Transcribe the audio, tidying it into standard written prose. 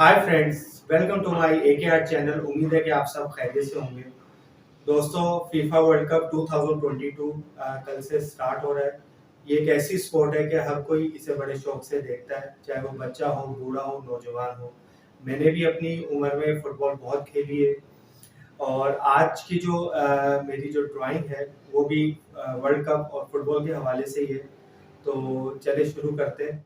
Hi friends, welcome to my AK art channel. उम्मीद है कि आप सब खैरियत से होंगे। दोस्तों, फीफा वर्ल्ड कप 2022 कल से स्टार्ट हो रहा है। ये एक ऐसी स्पोर्ट है कि हर कोई इसे बड़े शौक से देखता है, चाहे वो बच्चा हो, बूढ़ा हो, नौजवान हो। मैंने भी अपनी उम्र में फुटबॉल बहुत खेली है और आज की जो मेरी जो ड्राइंग है वो भी वर्ल्ड कप और फुटबॉल के हवाले से ही है। तो चलिए शुरू करते हैं।